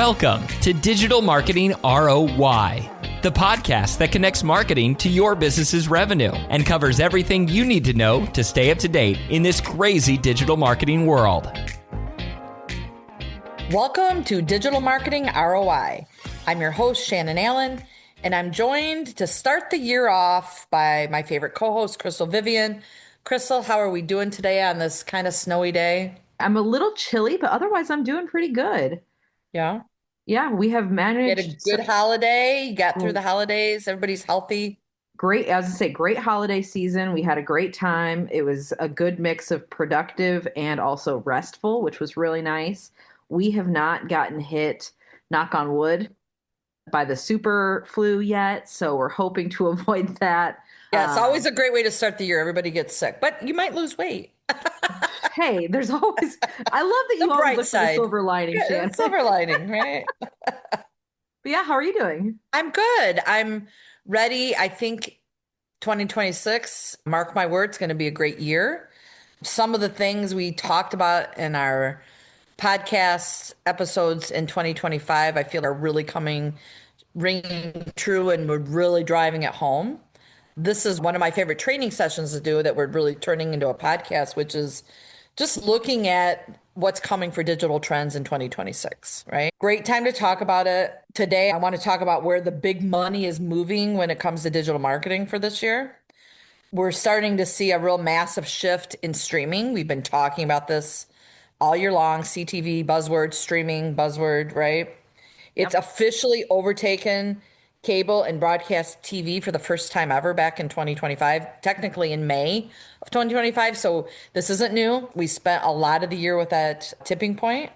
Welcome to Digital Marketing ROI, the podcast that connects marketing to your business's revenue and covers everything you need to know to stay up to date in this crazy digital marketing world. Welcome to Digital Marketing ROI. I'm your host, Shannon Allen, and I'm joined to start the year off by my favorite co-host, Crystal Vivian. Crystal, how are we doing today on this kind of snowy day? I'm a little chilly, but otherwise I'm doing pretty good. Yeah. Yeah, we have managed. You had a good holiday. You got through the holidays. Everybody's healthy. Great, as I say, great holiday season. We had a great time. It was a good mix of productive and also restful, which was really nice. We have not gotten hit, knock on wood, by the super flu yet, so we're hoping to avoid that. Yeah, it's always a great way to start the year. Everybody gets sick, but you might lose weight. Hey, there's always, I love that you always look for the silver lining, Shannon. Silver lining, right? But yeah, how are you doing? I'm good. I'm ready. I think 2026, mark my words, going to be a great year. Some of the things we talked about in our podcast episodes in 2025, I feel are really ringing true, and we're really driving it home. This is one of my favorite training sessions to do that we're really turning into a podcast, which is just looking at what's coming for digital trends in 2026, right? Great time to talk about it. Today, I want to talk about where the big money is moving when it comes to digital marketing for this year. We're starting to see a real massive shift in streaming. We've been talking about this all year long. CTV, buzzword, streaming, buzzword, right? It's officially overtaken cable and broadcast TV for the first time ever back in 2025, technically in May of 2025. So this isn't new. We spent a lot of the year with that tipping point.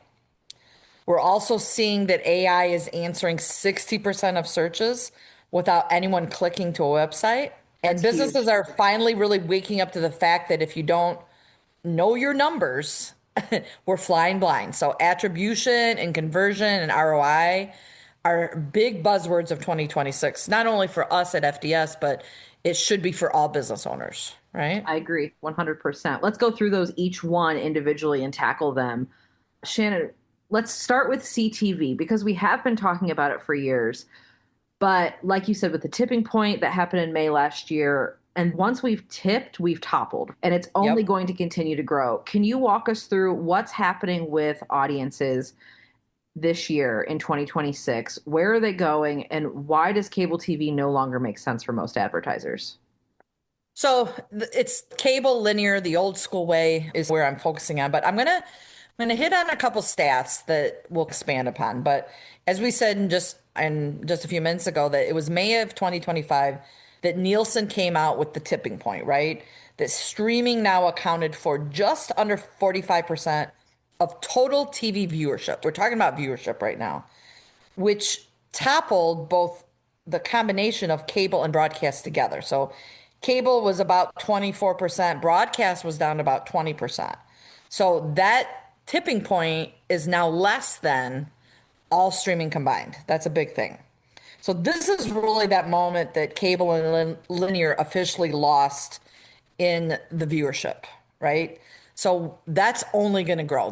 We're also seeing that AI is answering 60% of searches without anyone clicking to a website. And businesses are finally really waking up to the fact that if you don't know your numbers, we're flying blind. So attribution and conversion and ROI are big buzzwords of 2026, not only for us at FDS, but it should be for all business owners, right? I agree 100%. Let's go through those each one individually and tackle them. Shannon, let's start with CTV because we have been talking about it for years. But like you said, with the tipping point that happened in May last year, and once we've tipped, we've toppled, and it's only going to continue to grow. Can you walk us through what's happening with audiences this year in 2026? Where are they going, and why does cable TV no longer make sense for most advertisers? So it's cable linear, the old school way is where I'm focusing on, but I'm gonna hit on a couple stats that we'll expand upon. But as we said in just a few minutes ago, that it was May of 2025 that Nielsen came out with the tipping point, right? That streaming now accounted for just under 45% of total TV viewership. We're talking about viewership right now, which toppled both the combination of cable and broadcast together. So cable was about 24%, broadcast was down to about 20%. So that tipping point is now less than all streaming combined. That's a big thing. So this is really that moment that cable and linear officially lost in the viewership, right? So that's only going to grow.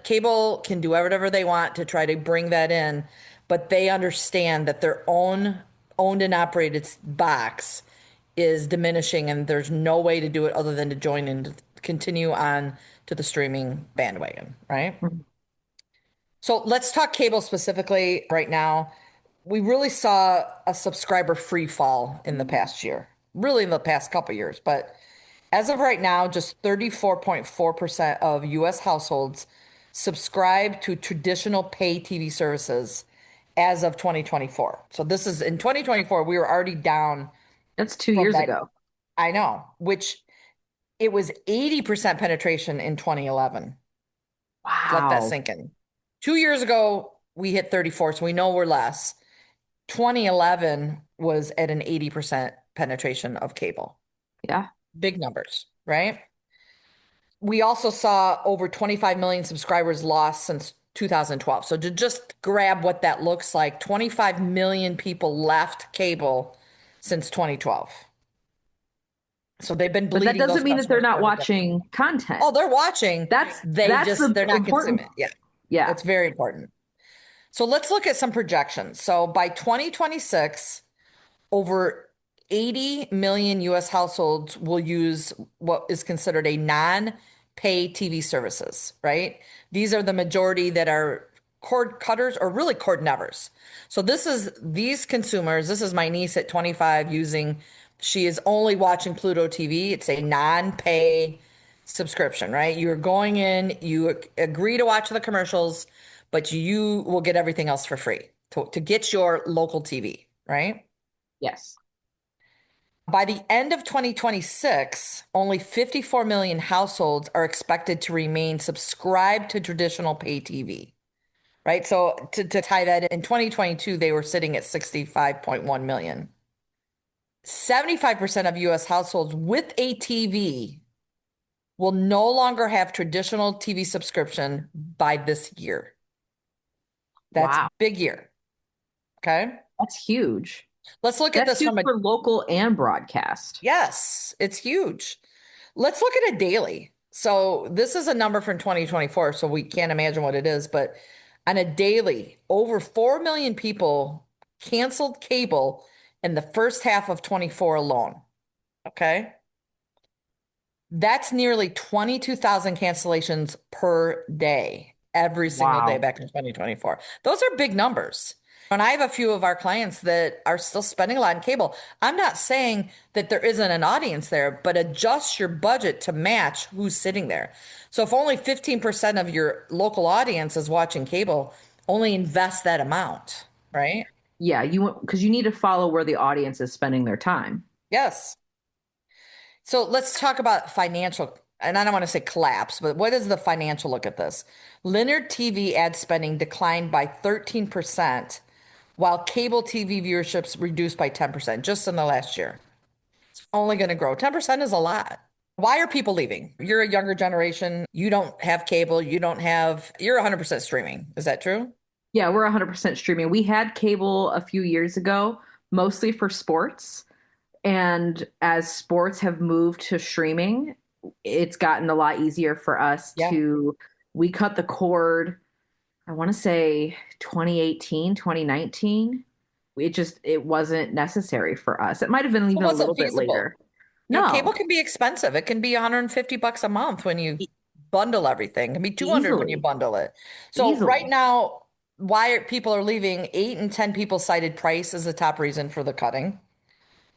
Cable can do whatever they want to try to bring that in, but they understand that their owned and operated box is diminishing, and there's no way to do it other than to join and continue on to the streaming bandwagon, right? Mm-hmm. So let's talk cable specifically right now. We really saw a subscriber free fall in the past year, really in the past couple of years, but as of right now, just 34.4% of U.S. households subscribe to traditional pay TV services as of 2024. So this is in 2024, we were already down. That's 2 years ago. I know, which it was 80% penetration in 2011. Wow. Let that sink in. 2 years ago, we hit 34, so we know we're less. 2011 was at an 80% penetration of cable. Yeah. Big numbers, right? We also saw over 25 million subscribers lost since 2012. So to just grab what that looks like, 25 million people left cable since 2012. So they've been bleeding. But that doesn't mean that they're not watching content. Oh, they're watching. They're not consuming it. Yeah. It's very important. So let's look at some projections. So by 2026, over 80 million US households will use what is considered a non-pay TV services, right? These are the majority that are cord cutters or really cord nevers. So this is these consumers, this is my niece at 25 using, she is only watching Pluto TV. It's a non-pay subscription, right? You're going in, you agree to watch the commercials, but you will get everything else for free to get your local TV, right? Yes. By the end of 2026, only 54 million households are expected to remain subscribed to traditional pay TV, right? So to tie that in 2022, they were sitting at 65.1 million. 75% of US households with a TV will no longer have traditional TV subscription by this year. That's Wow. big year. Okay. That's huge. Let's look at That's this huge from a, for local and broadcast. yes, it's huge. Let's look at it daily. So this is a number from 2024, so we can't imagine what it is, but on a daily, over 4 million people canceled cable in the first half of 24 alone. Okay. That's nearly 22,000 cancellations per day, every single day Wow. back in 2024. Those are big numbers. And I have a few of our clients that are still spending a lot on cable. I'm not saying that there isn't an audience there, but adjust your budget to match who's sitting there. So if only 15% of your local audience is watching cable, only invest that amount, right? Yeah, because you need to follow where the audience is spending their time. Yes. So let's talk about financial, and I don't want to say collapse, but what is the financial look at this? Linear TV ad spending declined by 13%, while cable TV viewerships reduced by 10% just in the last year. It's only going to grow. 10% is a lot. Why are people leaving? You're a younger generation. You don't have cable. You're 100% streaming. Is that true? Yeah, we're 100% streaming. We had cable a few years ago, mostly for sports. And as sports have moved to streaming, it's gotten a lot easier for us Yeah. we cut the cord, I want to say 2018, 2019. It wasn't necessary for us. It might have been It even a little wasn't bit feasible. later. Cable No, can be expensive. It can be $150 a month when you e- bundle everything. It can be 200 when you easily, bundle it. So right easily. now, why people are leaving, 8 in 10 people cited price as the top reason for the cutting,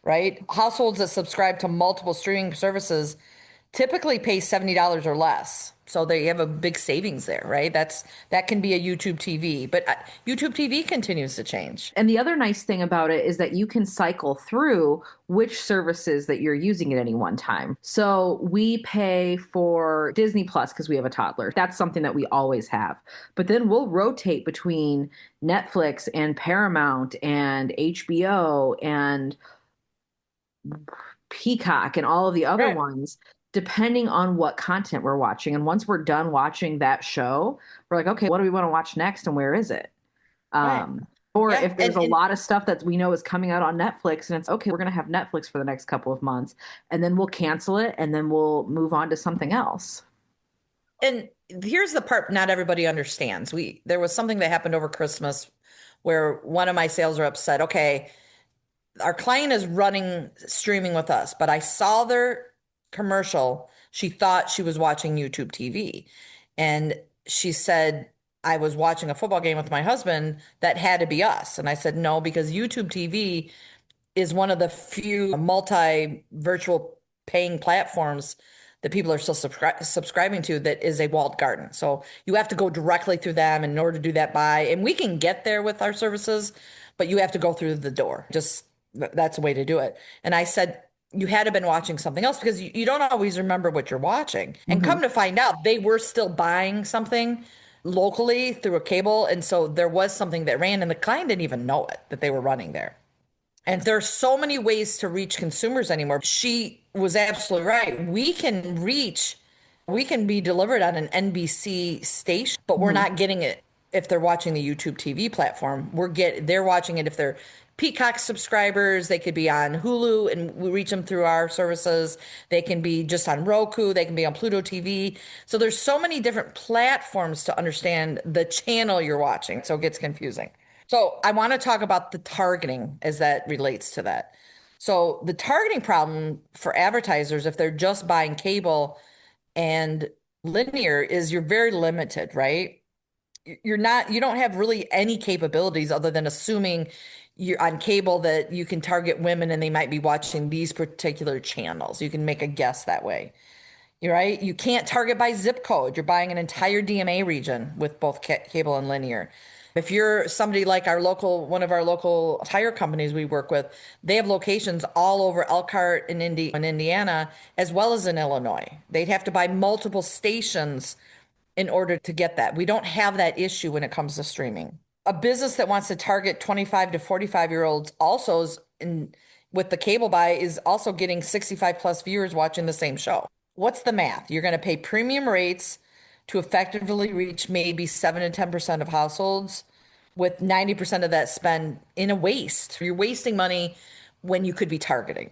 right? Households that subscribe to multiple streaming services typically pay $70 or less. So they have a big savings there, right? That can be a YouTube TV, but YouTube TV continues to change. And the other nice thing about it is that you can cycle through which services that you're using at any one time. So we pay for Disney Plus because we have a toddler. That's something that we always have. But then we'll rotate between Netflix and Paramount and HBO and Peacock and all of the other Right, ones, depending on what content we're watching. And once we're done watching that show, we're like, okay, what do we want to watch next and where is it? right. Or Yeah. if there's a lot of stuff that we know is coming out on Netflix and it's okay, we're going to have Netflix for the next couple of months, and then we'll cancel it and then we'll move on to something else. And here's the part not everybody understands. There was something that happened over Christmas where one of my sales reps said, "Okay, our client is running streaming with us, but I saw their commercial. She thought she was watching YouTube TV. And she said, I was watching a football game with my husband. That had to be us." And I said, "No, because YouTube TV is one of the few multi virtual paying platforms that people are still subscribing to that is a walled garden. So you have to go directly through them. And in order to do that and we can get there with our services, but you have to go through the door. Just that's a way to do it." And I said, "You had to have been watching something else because you don't always remember what you're watching." And Hmm. come to find out, they were still buying something locally through a cable. And so there was something that ran, and the client didn't even know it that they were running there. And there's so many ways to reach consumers anymore. She was absolutely right. We can be delivered on an NBC station, but we're Hmm. not getting it if they're watching the YouTube TV platform. They're watching it if they're Peacock subscribers. They could be on Hulu and we reach them through our services. They can be just on Roku. They can be on Pluto TV. So there's so many different platforms to understand the channel you're watching. So it gets confusing. So I want to talk about the targeting as that relates to that. So the targeting problem for advertisers, if they're just buying cable and linear, is you're very limited, right? You don't have really any capabilities other than assuming you're on cable that you can target women and they might be watching these particular channels. You can make a guess that way. You're right. You can't target by zip code. You're buying an entire DMA region with both cable and linear. If you're somebody like one of our local tire companies we work with, they have locations all over Elkhart in Indiana, as well as in Illinois. They'd have to buy multiple stations in order to get that. We don't have that issue when it comes to streaming. A business that wants to target 25 to 45-year-olds also with the cable buy is also getting 65 plus viewers watching the same show. What's the math? You're going to pay premium rates to effectively reach maybe 7 to 10% of households with 90% of that spend in a waste. You're wasting money when you could be targeting.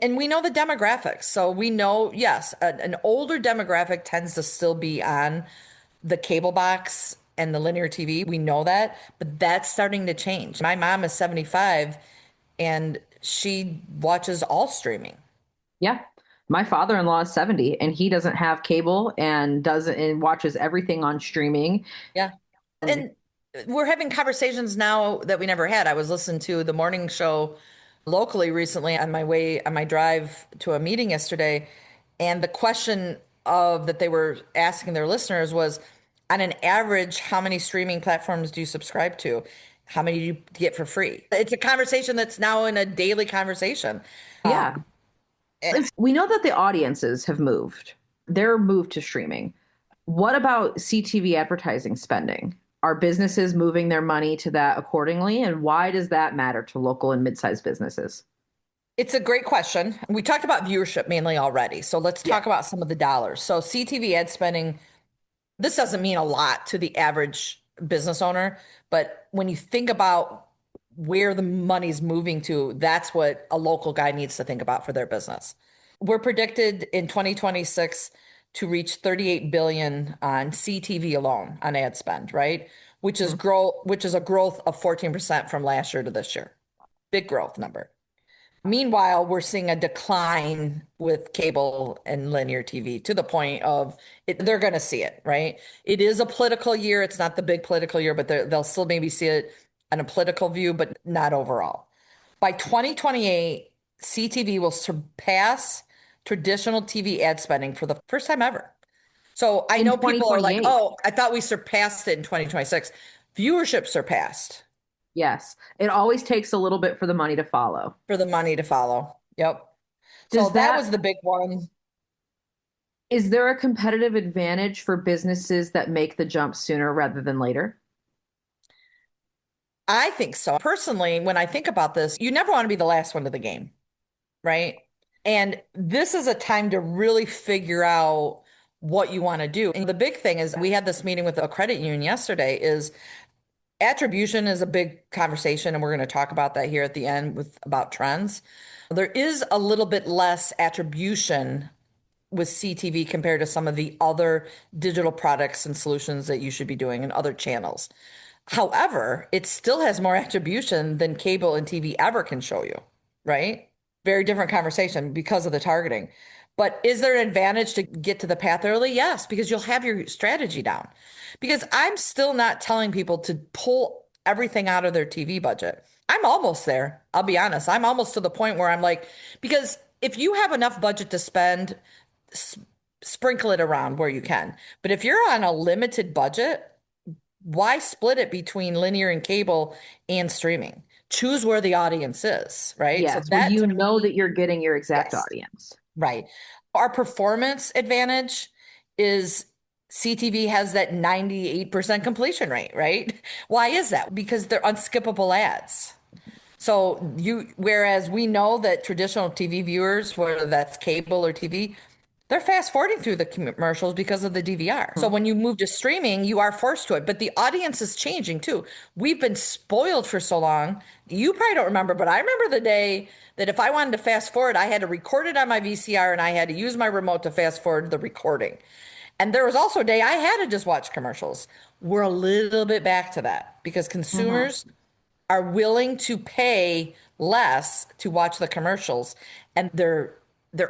And we know the demographics. So we know, yes, an older demographic tends to still be on the cable box and the linear TV. We know that, but that's starting to change. My mom is 75 and she watches all streaming. My father-in-law is 70 and he doesn't have cable and watches everything on streaming. Yeah. And we're having conversations now that we never had. I was listening to the morning show locally recently on my drive to a meeting yesterday. And the question that they were asking their listeners was, on an average, how many streaming platforms do you subscribe to? How many do you get for free? It's a conversation that's now in a daily conversation. Yeah. We know that the audiences have moved. They're moved to streaming. What about CTV advertising spending? Are businesses moving their money to that accordingly? And why does that matter to local and mid-sized businesses? It's a great question. We talked about viewership mainly already. So let's talk about some of the dollars. So CTV ad spending, this doesn't mean a lot to the average business owner, but when you think about where the money's moving to, that's what a local guy needs to think about for their business. We're predicted in 2026 to reach 38 billion on CTV alone on ad spend, right? Which is a growth of 14% from last year to this year. Big growth number. Meanwhile, we're seeing a decline with cable and linear TV to the point of they're going to see it, right? It is a political year. It's not the big political year, but they'll still maybe see it on a political view, but not overall. By 2028, CTV will surpass traditional TV ad spending for the first time ever. So I know people are like, oh, I thought we surpassed it in 2026. Viewership surpassed. Yes. It always takes a little bit for the money to follow. Yep. So that was the big one. Is there a competitive advantage for businesses that make the jump sooner rather than later? I think so. Personally, when I think about this, you never want to be the last one to the game, right? And this is a time to really figure out what you want to do. And the big thing is we had this meeting with a credit union yesterday is attribution is a big conversation, and we're going to talk about that here at the end about trends. There is a little bit less attribution with CTV compared to some of the other digital products and solutions that you should be doing in other channels. However, it still has more attribution than cable and TV ever can show you, right? Very different conversation because of the targeting. But is there an advantage to get to the path early? Yes, because you'll have your strategy down. Because I'm still not telling people to pull everything out of their TV budget. I'm almost there. I'll be honest. I'm almost to the point where I'm like, because if you have enough budget to spend, sprinkle it around where you can. But if you're on a limited budget, why split it between linear and cable and streaming? Choose where the audience is, right? Yes, so that you know that you're getting your exact audience. Right. Our performance advantage is CTV has that 98% completion rate, right? Why is that? Because they're unskippable ads. So whereas we know that traditional TV viewers, whether that's cable or TV, They're fast forwarding through the commercials because of the DVR. So when you move to streaming, you are forced to it, but the audience is changing too. We've been spoiled for so long. You probably don't remember, but I remember the day that if I wanted to fast forward, I had to record it on my VCR and I had to use my remote to fast forward the recording. And there was also a day I had to just watch commercials. We're a little bit back to that because Mhm. consumers are willing to pay less to watch the commercials, and they're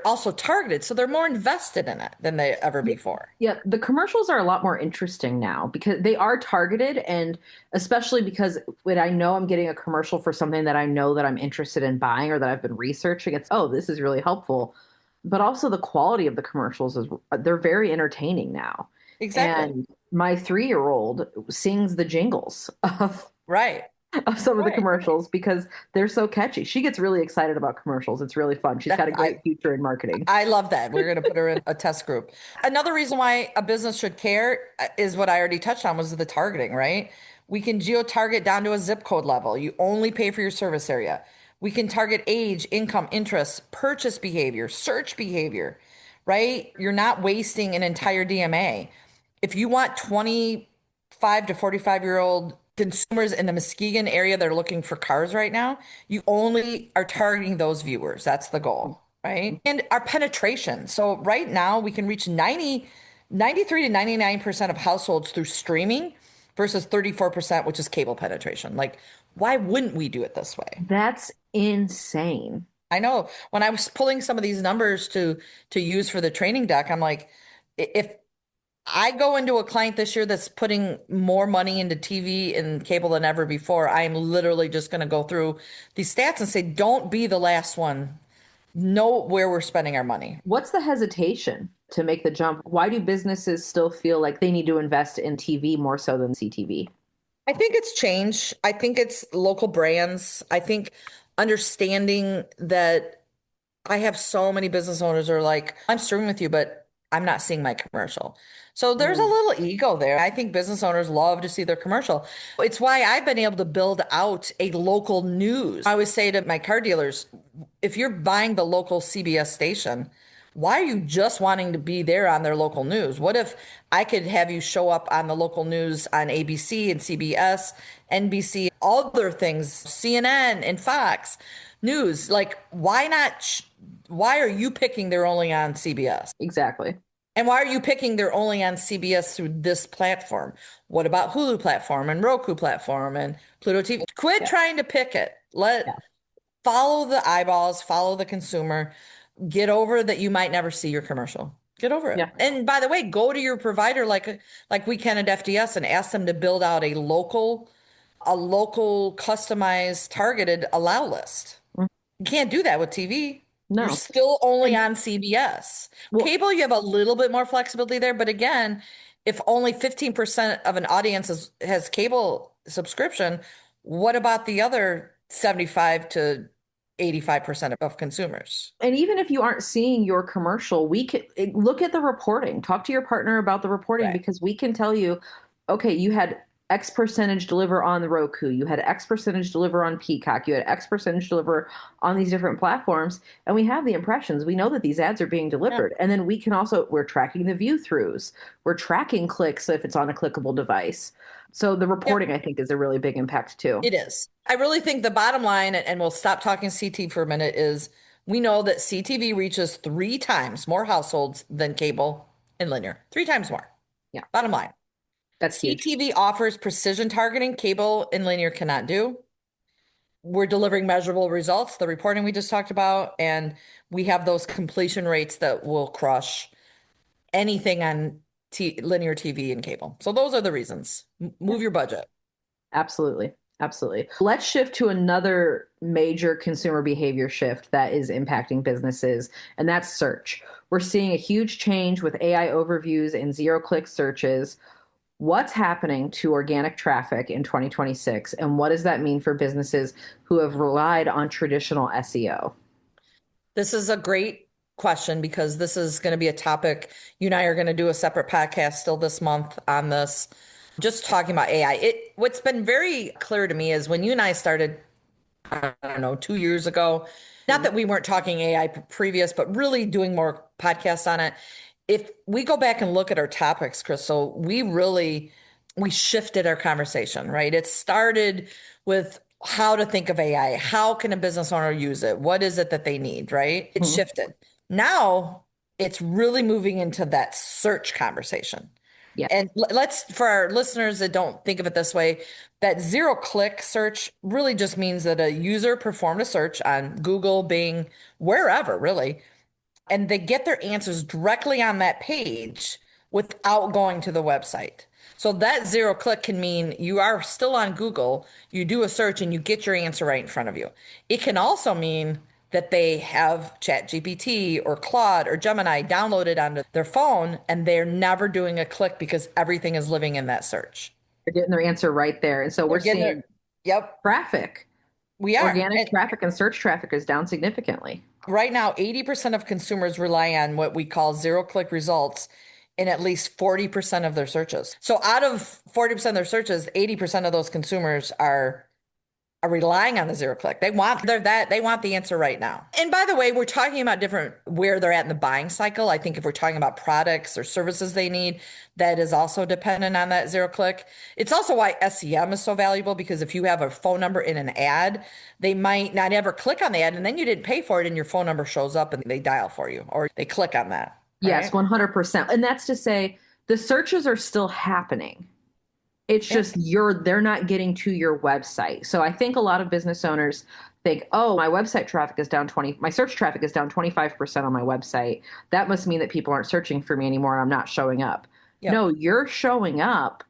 also targeted, so they're more invested in it than they ever Yeah, before. yeah, the commercials are a lot more interesting now because they are targeted, and especially because when I know I'm getting a commercial for something that I know that I'm interested in buying or that I've been researching, it's, oh, this is really helpful. But also the quality of the commercials is they're very entertaining now. Exactly. And my 3-year-old sings the jingles Right. of some of the Right. commercials because they're so catchy. She gets really excited about commercials. It's really fun. She's got a I great future in marketing. I love that. We're going to put her in a test group. Another reason why a business should care is what I already touched on was the targeting, right? We can geo-target down to a zip code level. You only pay for your service area. We can target age, income, interests, purchase behavior, search behavior, right? You're not wasting an entire DMA. If you want 25 to 45-year-old consumers in the Muskegon area that are looking for cars right now, you only are targeting those viewers. That's the goal, right? And our penetration. So right now we can reach 93 to 99% of households through streaming versus 34%, which is cable penetration. Like, why wouldn't we do it this way? That's insane. I know when I was pulling some of these numbers to use for the training deck, I'm like, if I go into a client this year that's putting more money into TV and cable than ever before, I'm literally just going to go through these stats and say, don't be the last one. Know where we're spending our money. What's the hesitation to make the jump? Why do businesses still feel like they need to invest in TV more so than CTV? I think it's change. I think it's local brands. I think understanding that I have so many business owners who are like, I'm streaming with you, but I'm not seeing my commercial. So there's a Mm, little ego there. I think business owners love to see their commercial. It's why I've been able to build out a local news. I always say to my car dealers, if you're buying the local CBS station, why are you just wanting to be there on their local news? What if I could have you show up on the local news on ABC and CBS, NBC, other things, CNN and Fox News? Like, why not? Why are you picking they're only on CBS? exactly. And why are you picking they're only on CBS through this platform? What about Hulu platform and Roku platform and Pluto TV? Quit Yeah. trying to pick it. Yeah. Follow the eyeballs, follow the consumer. Get over that you might never see your commercial. Get over it. Yeah. And by the way, go to your provider like we can at FDS and ask them to build out a local customized targeted allow list. Mm, You can't do that with TV. You're no. still only And on CBS. well, Cable, you have a little bit more flexibility there, but again, if only 15% of an audience has cable subscription, what about the other 75 to 85% of consumers? and even if you aren't seeing your commercial, we can look at the reporting. Talk to your partner about the reporting Right. because we can tell you, okay, you had X percentage deliver on the Roku, you had X percentage deliver on Peacock, you had X percentage deliver on these different platforms, and we have the impressions. We know that these ads are being Yeah. delivered, and then we can also we're tracking the view throughs, we're tracking clicks if it's on a clickable device. So the Yep. reporting, I think, is a really big impact too. It is. I really think the bottom line, and we'll stop talking CT for a minute, is we know that CTV reaches 3 times more households than cable and linear. 3 times more. Yeah, Bottom line. that's huge. CTV offers precision targeting cable and linear cannot do. We're delivering measurable results, the reporting we just talked about, and we have those completion rates that will crush anything on linear TV and cable. So those are the reasons. Yeah. Move your budget. Absolutely. Absolutely. Let's shift to another major consumer behavior shift that is impacting businesses, and that's search. We're seeing a huge change with AI overviews and zero-click searches. What's happening to organic traffic in 2026, and what does that mean for businesses who have relied on traditional SEO? This is a great question because this is going to be a topic. You and I are going to do a separate podcast still this month on this, just talking about AI. What's been very clear to me is when you and I started, I don't know, 2 years ago, Not that we weren't talking AI previous, but really doing more podcasts on it. If we go back and look at our topics, Crystal, we shifted our conversation, right? It started with how to think of AI. How can a business owner use it? What is it that they need, right? It Mhm. shifted. Now it's really moving into that search conversation. Yeah. And let's, for our listeners that don't think of it this way, that zero click search really just means that a user performed a search on Google, Bing, wherever really, and they get their answers directly on that page without going to the website. So that zero click can mean you are still on Google, you do a search and you get your answer right in front of you. It can also mean that they have ChatGPT or Claude or Gemini downloaded onto their phone and they're never doing a click because everything is living in that search. They're getting their answer right there. And so we're They're getting seeing their, yep, traffic, we are. organic And traffic and search traffic is down significantly. right now, 80% of consumers rely on what we call zero click results in at least 40% of their searches. So out of 40% of their searches, 80% of those consumers are relying on the zero click. They want the answer right now. And by the way, we're talking about different where they're at in the buying cycle. I think if we're talking about products or services they need, that is also dependent on that zero click. It's also why SEM is so valuable because if you have a phone number in an ad, they might not ever click on the ad and then you didn't pay for it and your phone number shows up and they dial for you or they click on that. Yes, Right? 100%. And that's to say the searches are still happening. It's Yeah. just they're not getting to your website. So I think a lot of business owners think, "Oh, my website traffic is down 20, my search traffic is down 25% on my website. That must mean that people aren't searching for me anymore and I'm not showing up." Yep. No, you're showing up,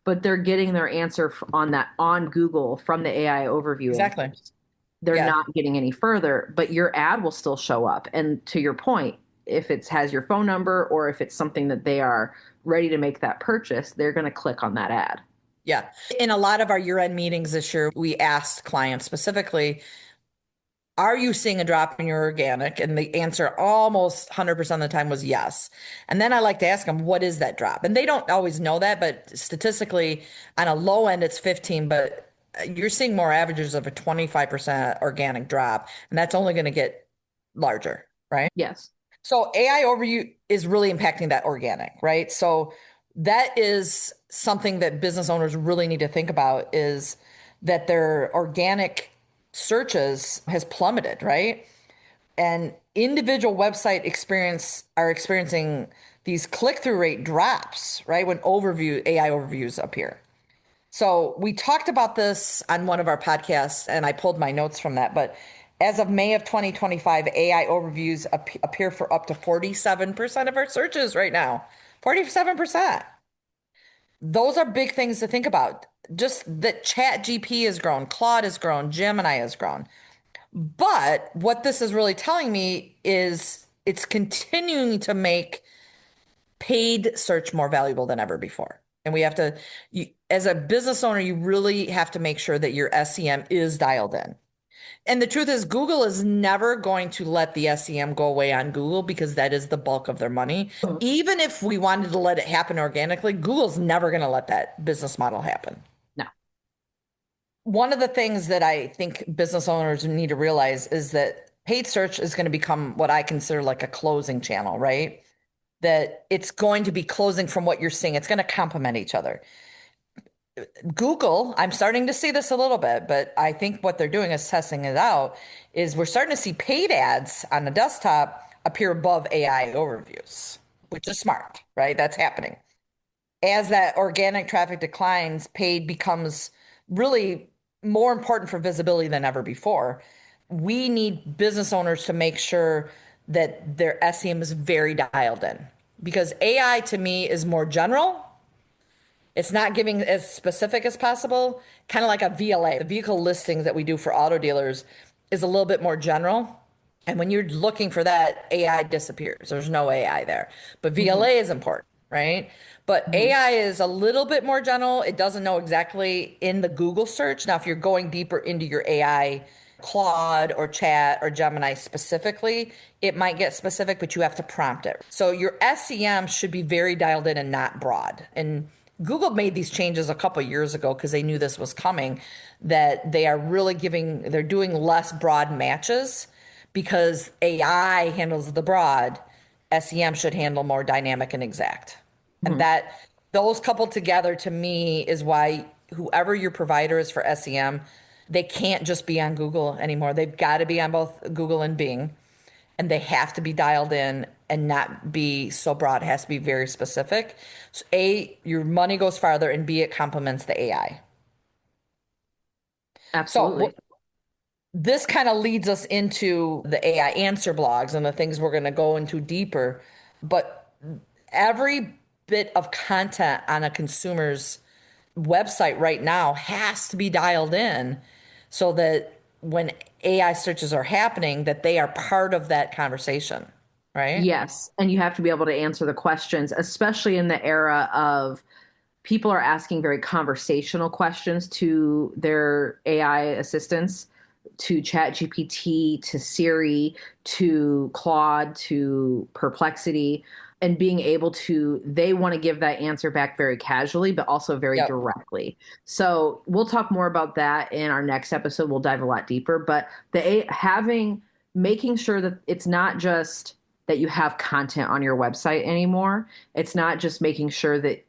but they're getting their answer on Google from the AI overview Exactly. answers. They're Yeah. not getting any further, but your ad will still show up. And to your point, if it has your phone number or if it's something that they are ready to make that purchase, they're going to click on that ad. Yeah. In a lot of our year-end meetings this year, we asked clients specifically, are you seeing a drop in your organic? And the answer almost 100% of the time was yes. And then I like to ask them, what is that drop? And they don't always know that, but statistically, on a low end, it's 15, but you're seeing more averages of a 25% organic drop. And that's only going to get larger, right? Yes. So AI overview is really impacting that organic, right? So that is something that business owners really need to think about is that their organic searches has plummeted, right? And individual website experience are experiencing these click-through rate drops, right? When AI overviews appear. So we talked about this on one of our podcasts, and I pulled my notes from that. But as of May of 2025, AI overviews appear for up to 47% of our searches right now. 47%. Those are big things to think about. Just that Chat GP has grown, Claude has grown, Gemini has grown. But what this is really telling me is it's continuing to make paid search more valuable than ever before. And we have to, as a business owner, you really have to make sure that your SEM is dialed in. And the truth is, Google is never going to let the SEM go away on Google because that is the bulk of their money. Even if we wanted to let it happen organically, Google's never going to let that business model happen. No. One of the things that I think business owners need to realize is that paid search is going to become what I consider like a closing channel, right? That it's going to be closing from what you're seeing. It's going to complement each other. Google, I'm starting to see this a little bit, but I think what they're doing is testing it out, is we're starting to see paid ads on the desktop appear above AI overviews, which is smart, right? That's happening. As that organic traffic declines, paid becomes really more important for visibility than ever before. We need business owners to make sure that their SEM is very dialed in because AI to me is more general. It's not giving as specific as possible, kind of like a VLA. The vehicle listings that we do for auto dealers is a little bit more general. And when you're looking for that, AI disappears. There's no AI there. But VLA is important, right? But AI is a little bit more general. It doesn't know exactly in the Google search. Now, if you're going deeper into your AI, Claude or Chat or Gemini specifically, it might get specific, but you have to prompt it. So your SEM should be very dialed in and not broad. And Google made these changes a couple of years ago because they knew this was coming, that they are really they're doing less broad matches because AI handles the broad, SEM should handle more dynamic and exact. And Mhm. that those coupled together to me is why whoever your provider is for SEM, they can't just be on Google anymore. They've got to be on both Google and Bing, and they have to be dialed in and not be so broad. It has to be very specific. So A, your money goes farther, and B, it complements the AI. So Absolutely. this kind of leads us into the AI answer blogs and the things we're going to go into deeper. But every bit of content on a consumer's website right now has to be dialed in so that when AI searches are happening, that they are part of that conversation, right? Yes. And you have to be able to answer the questions, especially in the era of people are asking very conversational questions to their AI assistants, to ChatGPT, to Siri, to Claude, to Perplexity, and being able to, they want to give that answer back very casually, but also very Yep. directly. So we'll talk more about that in our next episode. We'll dive a lot deeper, but having, making sure that it's not just that you have content on your website anymore. It's not just making sure that,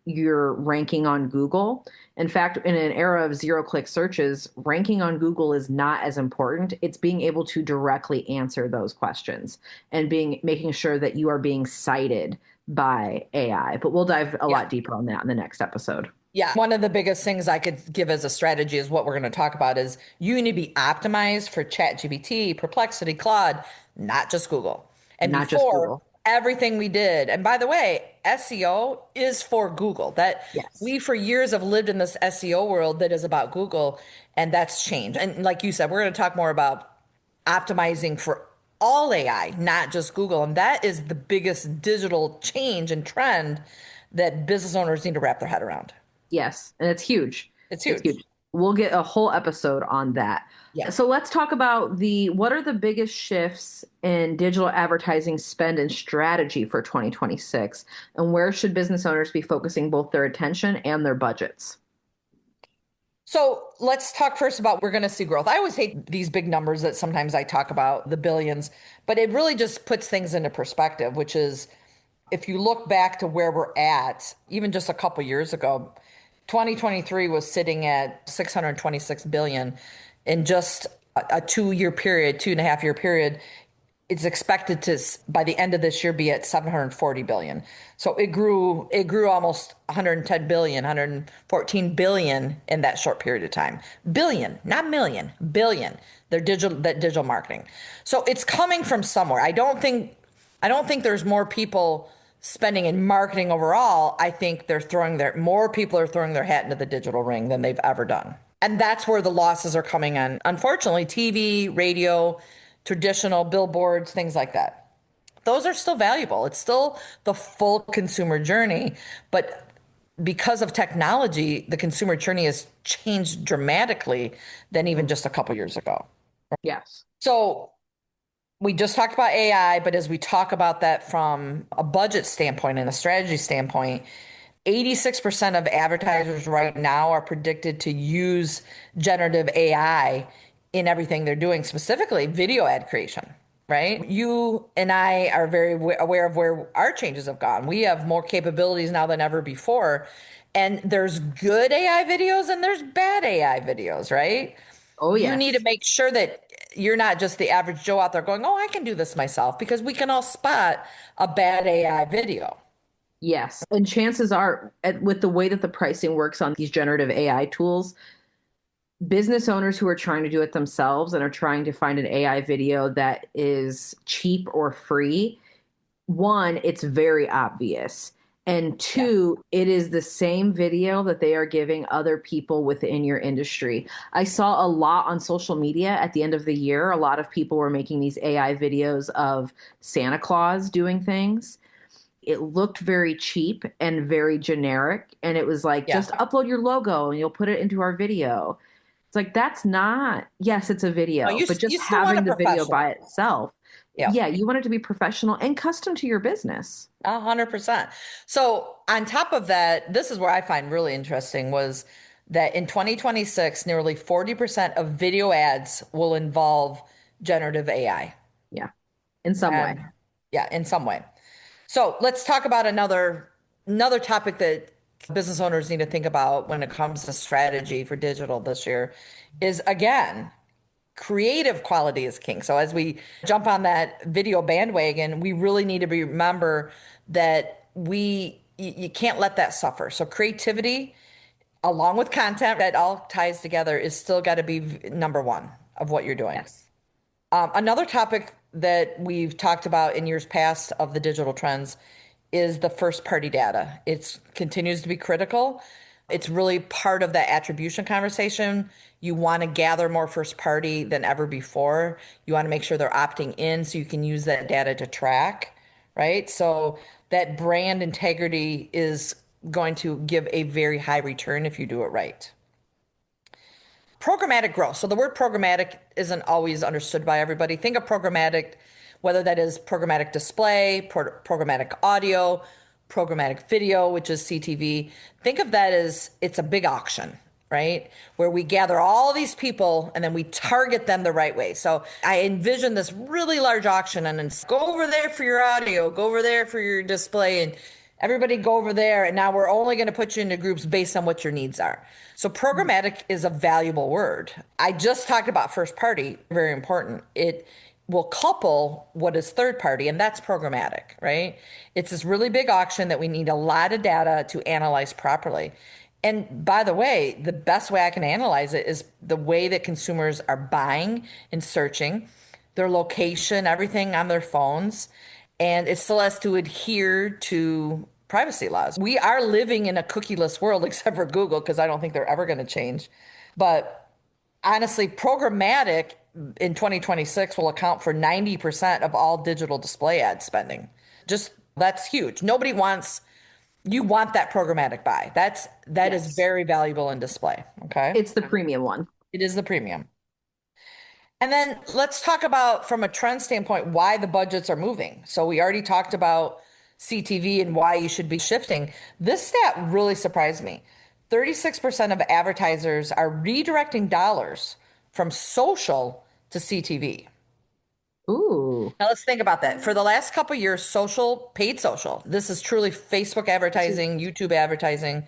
you're ranking on Google. In fact, in an era of zero-click searches, ranking on Google is not as important. It's being able to directly answer those questions and making sure that you are being cited by AI. But we'll dive a Yeah. lot deeper on that in the next episode. Yeah. One of the biggest things I could give as a strategy is what we're going to talk about is you need to be optimized for ChatGPT, Perplexity, Claude, not just Google. And Not just before Google. everything we did, and by the way, SEO is for Google. That Yes. we for years have lived in this SEO world that is about Google, and that's changed. And like you said, we're going to talk more about optimizing for all AI, not just Google. And that is the biggest digital change and trend that business owners need to wrap their head around. Yes, and it's huge. It's It's huge. huge. We'll get a whole episode on that. Yeah. So let's talk about what are the biggest shifts in digital advertising spend and strategy for 2026, and where should business owners be focusing both their attention and their budgets? So let's talk first about we're going to see growth. I always hate these big numbers that sometimes I talk about, the billions, but it really just puts things into perspective, which is if you look back to where we're at, even just a couple years ago, 2023 was sitting at 626 billion in just a 2 year period, 2.5 year period. It's expected to by the end of this year be at 740 billion. So it grew almost 110 billion, 114 billion in that short period of time. Billion, not million, billion. That digital marketing. So it's coming from somewhere. I don't think there's more people spending in marketing overall. I think more people are throwing their hat into the digital ring than they've ever done. And that's where the losses are coming in. Unfortunately, TV, radio, traditional billboards, things like that. Those are still valuable. It's still the full consumer journey, but because of technology, the consumer journey has changed dramatically than even just a couple years ago. Yes. So we just talked about AI, but as we talk about that from a budget standpoint and a strategy standpoint, 86% of advertisers right now are predicted to use generative AI in everything they're doing, specifically video ad creation, right? You and I are very aware of where our changes have gone. We have more capabilities now than ever before. And there's good AI videos and there's bad AI videos, right? Oh, You need to yes. make sure that you're not just the average Joe out there going, oh, I can do this myself, because we can all spot a bad AI video. Yes. And chances are, with the way that the pricing works on these generative AI tools, business owners who are trying to do it themselves and are trying to find an AI video that is cheap or free, one, it's very obvious. And Yeah. two, it is the same video that they are giving other people within your industry. I saw a lot on social media at the end of the year. A lot of people were making these AI videos of Santa Claus doing things. It looked very cheap and very generic. And it was like, Yeah. just upload your logo and you'll put it into our video. It's like, that's not, yes, it's a No, video, but you just still want a having the video by professional. itself, Yeah. yeah, you want it to be professional and custom to your business. 100%. So on top of that, this is where I find really interesting was that in 2026, nearly 40% of video ads will involve generative AI. Yeah. In some way. Yeah, in some way. So let's talk about another topic that business owners need to think about when it comes to strategy for digital this year is again, creative quality is king. So as we jump on that video bandwagon, we really need to remember that you can't let that suffer. So creativity along with content that all ties together is still got to be number one of what you're doing. Yes. Another topic that we've talked about in years past of the digital trends is the first party data. It continues to be critical. It's really part of that attribution conversation. You want to gather more first party than ever before. You want to make sure they're opting in so you can use that data to track, right? So that brand integrity is going to give a very high return if you do it right. Programmatic growth. So the word programmatic isn't always understood by everybody. Think of programmatic, whether that is programmatic display, programmatic audio, programmatic video, which is CTV. Think of that as it's a big auction, right? Where we gather all these people and then we target them the right way. So I envision this really large auction and then go over there for your audio, go over there for your display, and everybody go over there. And now we're only going to put you into groups based on what your needs are. So programmatic is a valuable word. I just talked about first party, very important. It will couple what is third party, and that's programmatic, right? It's this really big auction that we need a lot of data to analyze properly. And by the way, the best way I can analyze it is the way that consumers are buying and searching, their location, everything on their phones. And it still has to adhere to privacy laws. We are living in a cookieless world, except for Google, because I don't think they're ever going to change. But honestly, programmatic in 2026 will account for 90% of all digital display ad spending. Just that's huge. You want that programmatic buy. That Yes. is very valuable in display. Okay. It's the premium one. It is the premium. And then let's talk about, from a trend standpoint, why the budgets are moving. So we already talked about CTV and why you should be shifting. This stat really surprised me. 36% of advertisers are redirecting dollars from social to CTV. Ooh. Now let's think about that. For the last couple of years, paid social, this is truly Facebook advertising, YouTube advertising.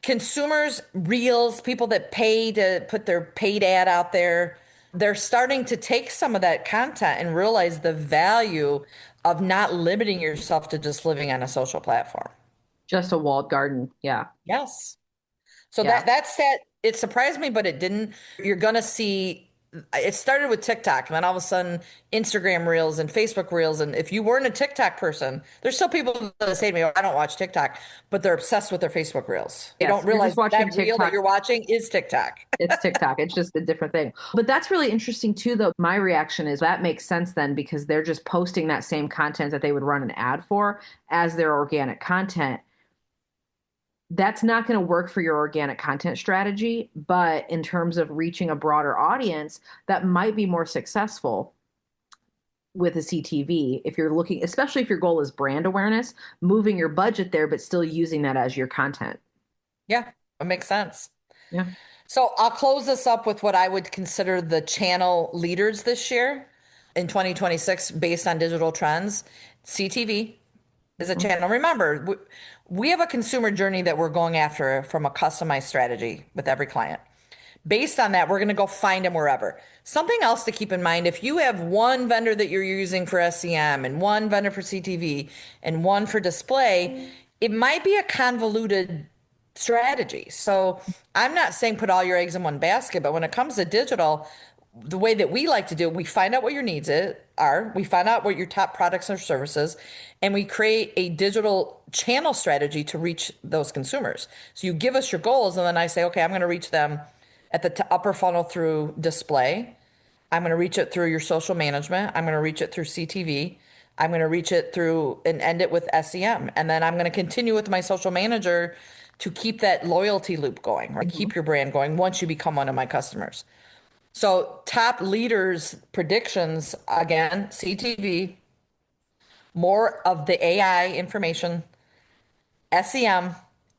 Consumers, reels, people that pay to put their paid ad out there, they're starting to take some of that content and realize the value of not limiting yourself to just living on a social platform. Just a walled garden. Yeah. Yes. So Yeah. it surprised me, but it didn't. You're going to see it started with TikTok and then all of a sudden Instagram reels and Facebook reels. And if you weren't a TikTok person, there's still people that say to me, oh, I don't watch TikTok, but they're obsessed with their Facebook reels. They Yes, don't you're realize just watching that reel that TikTok. you're watching is TikTok. It's TikTok. It's just a different thing. But that's really interesting too, though. My reaction is that makes sense then because they're just posting that same content that they would run an ad for as their organic content. That's not going to work for your organic content strategy, but in terms of reaching a broader audience, that might be more successful with a CTV if you're looking, especially if your goal is brand awareness, moving your budget there, but still using that as your content. Yeah, it makes sense. Yeah. So I'll close this up with what I would consider the channel leaders this year in 2026 based on digital trends. CTV is a channel. Remember, we have a consumer journey that we're going after from a customized strategy with every client. Based on that, we're going to go find them wherever. Something else to keep in mind, if you have one vendor that you're using for SEM and one vendor for CTV and one for display, it might be a convoluted strategy. So I'm not saying put all your eggs in one basket, but when it comes to digital, the way that we like to do it, we find out what your needs are, we find out what your top products or services, and we create a digital channel strategy to reach those consumers. So you give us your goals, and then I say, okay, I'm going to reach them at the upper funnel through display. I'm going to reach it through your social management. I'm going to reach it through CTV. I'm going to reach it through and end it with SEM. And then I'm going to continue with my social manager to keep that loyalty loop going, right? Keep your brand going once you become one of my customers. So top leaders predictions, again, CTV, more of the AI information, SEM,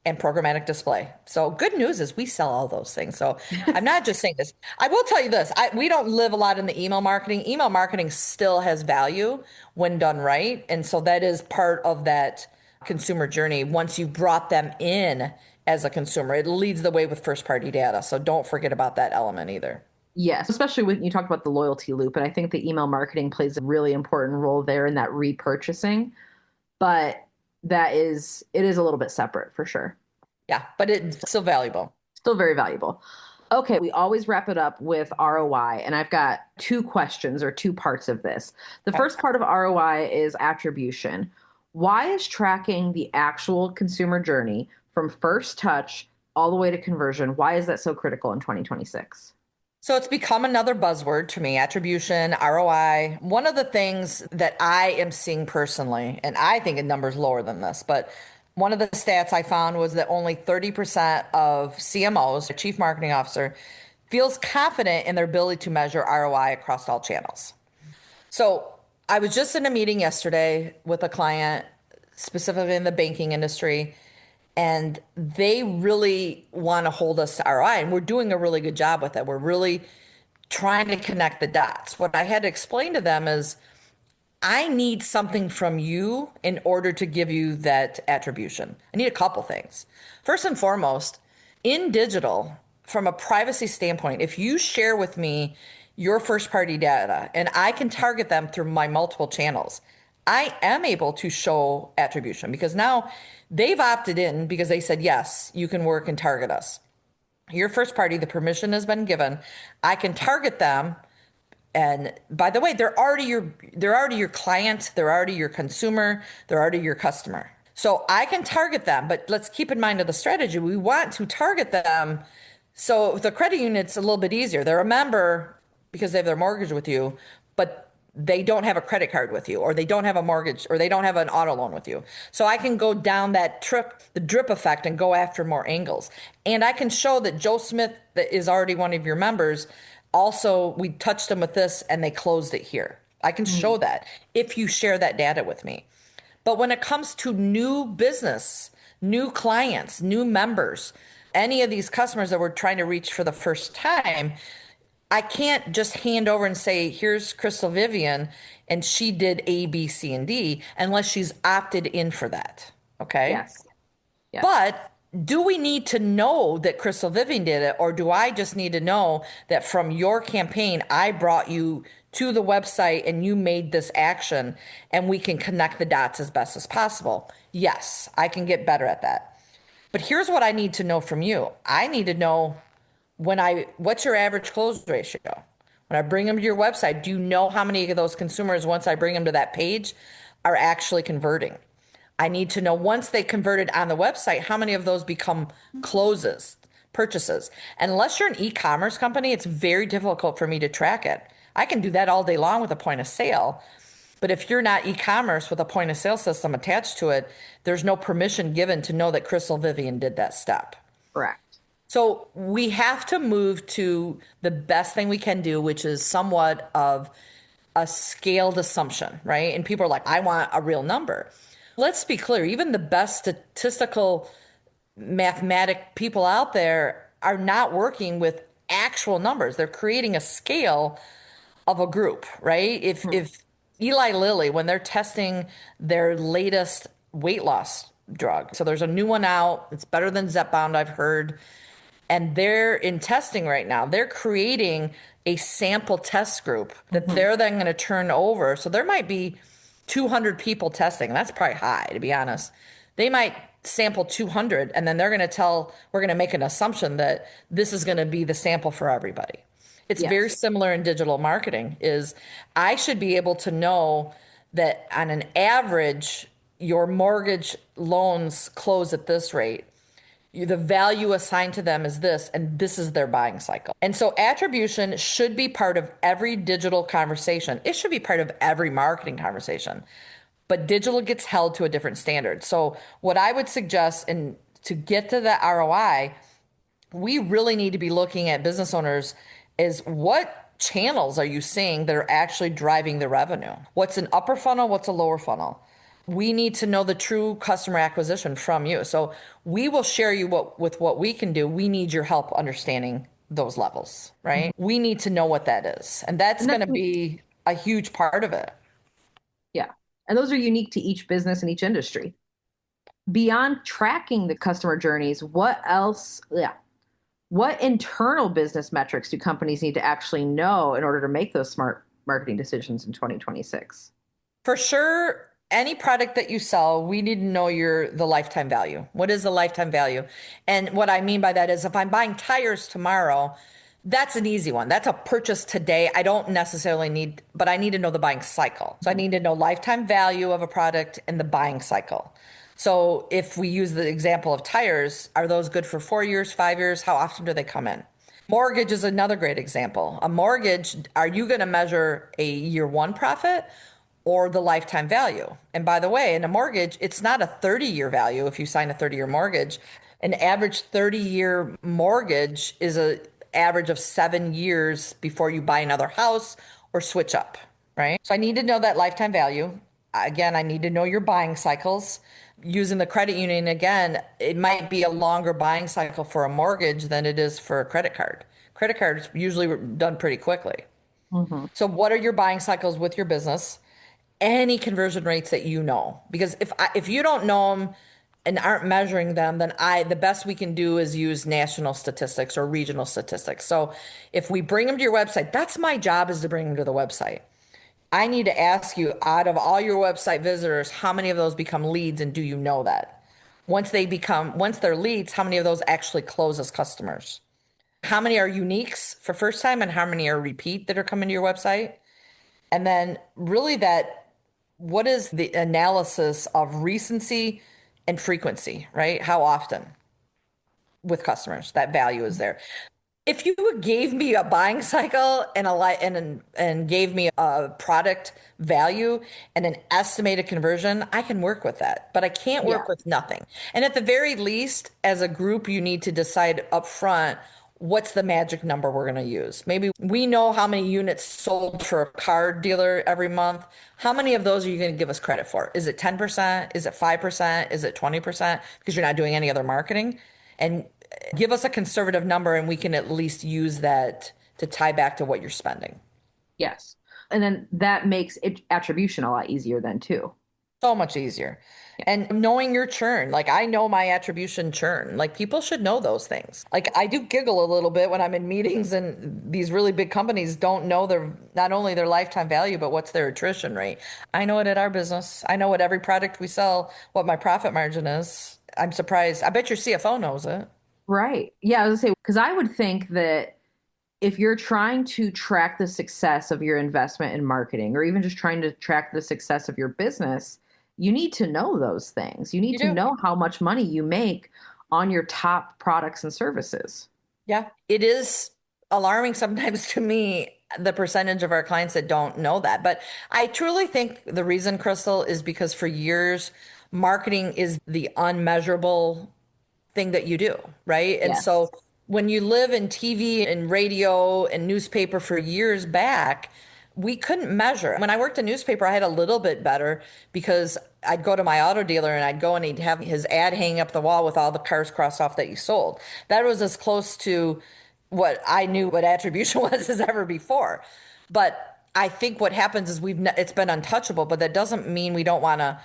and programmatic display. So good news is we sell all those things. So I'm not just saying this. I will tell you this. We don't live a lot in the email marketing. Email marketing still has value when done right. And so that is part of that consumer journey. Once you brought them in as a consumer, it leads the way with first party data. So don't forget about that element either. Yes, especially when you talk about the loyalty loop. And I think the email marketing plays a really important role there in that repurchasing. But it is a little bit separate for sure. Yeah, but it's still valuable. Still very valuable. Okay, we always wrap it up with ROI, and I've got two questions or two parts of this. The first part of ROI is attribution. Why is tracking the actual consumer journey from first touch all the way to conversion? Why is that so critical in 2026? So it's become another buzzword to me, attribution, ROI. One of the things that I am seeing personally, and I think a number's lower than this, but one of the stats I found was that only 30% of CMOs, a chief marketing officer, feels confident in their ability to measure ROI across all channels. So I was just in a meeting yesterday with a client, specifically in the banking industry, and they really want to hold us to ROI, and we're doing a really good job with it. We're really trying to connect the dots. What I had to explain to them is I need something from you in order to give you that attribution. I need a couple things. First and foremost, in digital, from a privacy standpoint, if you share with me your first party data and I can target them through my multiple channels, I am able to show attribution because now they've opted in because they said, yes, you can work and target us. Your first party, the permission has been given. I can target them. And by the way, they're already your client, they're already your consumer, they're already your customer. So I can target them, but let's keep in mind of the strategy. We want to target them. So the credit unit's a little bit easier. They're a member because they have their mortgage with you, but they don't have a credit card with you, or they don't have a mortgage, or they don't have an auto loan with you. So I can go down the drip effect and go after more angles. And I can show that Joe Smith, that is already one of your members, also, we touched them with this and they closed it here. I can show that if you share that data with me. But when it comes to new business, new clients, new members, any of these customers that we're trying to reach for the first time, I can't just hand over and say, here's Crystal Vivian, and she did A, B, C, and D, unless she's opted in for that. Okay? Yes. Yes. But do we need to know that Crystal Vivian did it, or do I just need to know that from your campaign, I brought you to the website and you made this action and we can connect the dots as best as possible? Yes, I can get better at that. But here's what I need to know from you. I need to know what's your average close ratio? When I bring them to your website, do you know how many of those consumers, once I bring them to that page, are actually converting? I need to know once they converted on the website, how many of those become closes, purchases. And unless you're an e-commerce company, it's very difficult for me to track it. I can do that all day long with a point of sale. But if you're not e-commerce with a point of sale system attached to it, there's no permission given to know that Crystal Vivian did that step. Correct. So we have to move to the best thing we can do, which is somewhat of a scaled assumption, right? And people are like, I want a real number. Let's be clear, even the best statistical mathematic people out there are not working with actual numbers. They're creating a scale of a group, right? If Eli Lilly, when they're testing their latest weight loss drug, so there's a new one out, it's better than Zepbound, I've heard, and they're in testing right now. They're creating a sample test group that they're then going to turn over. So there might be 200 people testing. And that's probably high, to be honest. They might sample 200 and then we're going to make an assumption that this is going to be the sample for everybody. It's very similar in digital marketing. Is I should be able to know that on an average, your mortgage loans close at this rate. The value assigned to them is this, and this is their buying cycle. And so attribution should be part of every digital conversation. It should be part of every marketing conversation. But digital gets held to a different standard. So what I would suggest, and to get to the ROI, we really need to be looking at business owners is what channels are you seeing that are actually driving the revenue? What's an upper funnel? What's a lower funnel? We need to know the true customer acquisition from you. So we will share you with what we can do. We need your help understanding those levels, Mhm. right? We need to know what that is. And that's And going that's to be a huge part of it. yeah. And those are unique to each business and each industry. Beyond tracking the customer journeys, what else? Yeah. What internal business metrics do companies need to actually know in order to make those smart marketing decisions in 2026? For sure, any product that you sell, we need to know the lifetime value. What is the lifetime value? And what I mean by that is if I'm buying tires tomorrow, that's an easy one. That's a purchase today. I don't necessarily need, but I need to know the buying cycle. So I need to know lifetime value of a product and the buying cycle. So if we use the example of tires, are those good for 4 years, 5 years? How often do they come in? Mortgage is another great example. A mortgage, are you going to measure a year one profit or the lifetime value? And by the way, in a mortgage, it's not a 30-year value if you sign a 30-year mortgage. An average 30-year mortgage is a average of 7 years before you buy another house or switch up, right? So I need to know that lifetime value. Again, I need to know your buying cycles. Using the credit union again, it might be a longer buying cycle for a mortgage than it is for a credit card. Credit cards usually done pretty quickly. Mm-hmm. So what are your buying cycles with your business? Any conversion rates that you know, because if you don't know them and aren't measuring them, then the best we can do is use national statistics or regional statistics. So if we bring them to your website, that's my job, is to bring them to the website. I need to ask you, out of all your website visitors, how many of those become leads, and do you know that? Once they're leads, how many of those actually close as customers? How many are uniques for first time and how many are repeat that are coming to your website? And then really what is the analysis of recency and frequency, right? How often with customers that value is there. If you gave me a buying cycle and and gave me a product value and an estimated conversion, I can work with that, but I can't Yeah. work with nothing. And at the very least, as a group, you need to decide up front what's the magic number we're going to use. Maybe we know how many units sold for a car dealer every month. How many of those are you going to give us credit for? Is it 10%? Is it 5%? Is it 20%? Because you're not doing any other marketing. And give us a conservative number and we can at least use that to tie back to what you're spending. Yes. And then that makes attribution a lot easier then too. So much easier. Yeah. And knowing your churn, like I know my attribution churn. Like people should know those things. Like I do giggle a little bit when I'm in meetings and these really big companies don't know not only their lifetime value, but what's their attrition rate. I know it at our business. I know what every product we sell, what my profit margin is. I'm surprised. I bet your CFO knows it. Right. Yeah, I was gonna say, because I would think that if you're trying to track the success of your investment in marketing, or even just trying to track the success of your business, you need to know those things. You need You to do. know how much money you make on your top products and services. Yeah, it is alarming sometimes to me, the percentage of our clients that don't know that. But I truly think the reason, Crystal, is because for years, marketing is the unmeasurable thing that you do, right? And so Yes. when you live in TV and radio and newspaper for years back, we couldn't measure. When I worked in newspaper, I had a little bit better because I'd go to my auto dealer and I'd go and he'd have his ad hanging up the wall with all the cars crossed off that you sold. That was as close to what I knew what attribution was as ever before. But I think what happens is it's been untouchable, but that doesn't mean we don't want to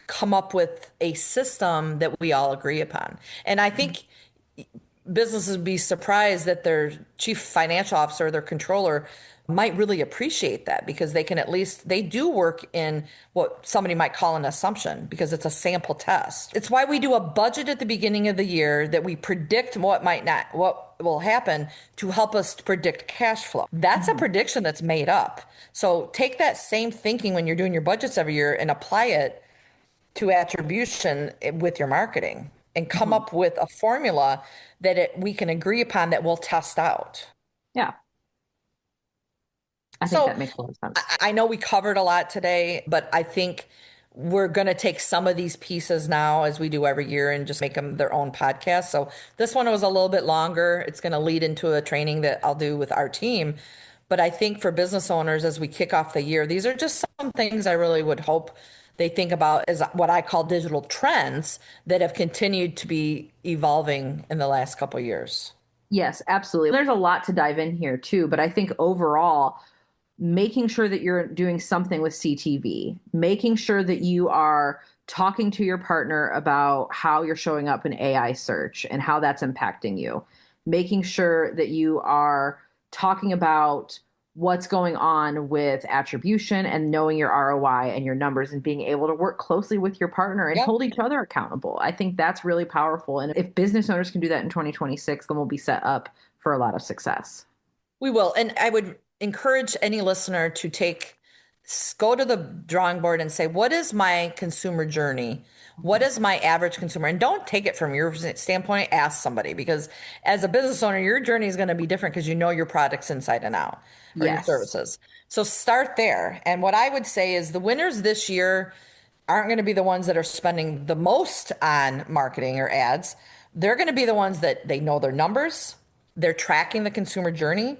come up with a system that we all agree upon. And I think businesses would be surprised that their chief financial officer, their controller, might really appreciate that because they can at least they do work in what somebody might call an assumption because it's a sample test. It's why we do a budget at the beginning of the year that we predict what will happen to help us predict cash flow. That's a Mhm. prediction that's made up. So take that same thinking when you're doing your budgets every year and apply it to attribution with your marketing and come Mhm. up with a formula that we can agree upon that we'll test out. Yeah, I think So that makes a lot of sense. I know we covered a lot today, but I think we're going to take some of these pieces now as we do every year and just make them their own podcast. So this one was a little bit longer. It's going to lead into a training that I'll do with our team. But I think for business owners, as we kick off the year, these are just some things I really would hope they think about as what I call digital trends that have continued to be evolving in the last couple of years. Yes, absolutely. There's a lot to dive in here too, but I think overall, making sure that you're doing something with CTV, making sure that you are talking to your partner about how you're showing up in AI search and how that's impacting you, making sure that you are talking about what's going on with attribution and knowing your ROI and your numbers and being able to work closely with your partner and Yep. hold each other accountable. I think that's really powerful. And if business owners can do that in 2026, then we'll be set up for a lot of success. We will. And I would encourage any listener to go to the drawing board and say, what is my consumer journey? What is my average consumer? And don't take it from your standpoint, ask somebody, because as a business owner, your journey is going to be different because you know your products inside and out, or your Yes. services. So start there. And what I would say is the winners this year aren't going to be the ones that are spending the most on marketing or ads. They're going to be the ones that they know their numbers, they're tracking the consumer journey,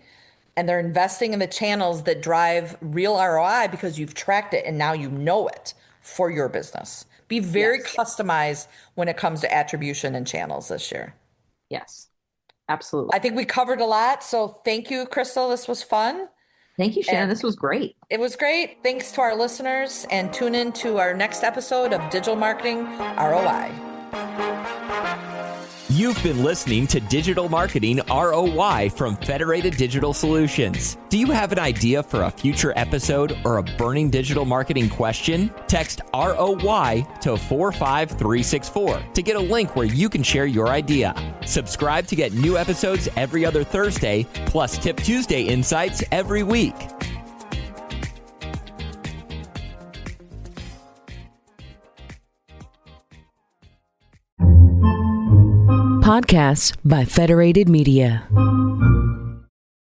and they're investing in the channels that drive real ROI because you've tracked it and now you know it for your business. Be very customized when it comes to attribution and channels this year. Yes, absolutely. I think we covered a lot. So thank you, Crystal. This was fun. Thank you, Shannon. This was great. It was great. Thanks to our listeners, and tune in to our next episode of Digital Marketing ROI. You've been listening to Digital Marketing ROI from Federated Digital Solutions. Do you have an idea for a future episode or a burning digital marketing question? Text ROI to 45364 to get a link where you can share your idea. Subscribe to get new episodes every other Thursday, plus Tip Tuesday insights every week. Podcasts by Federated Media.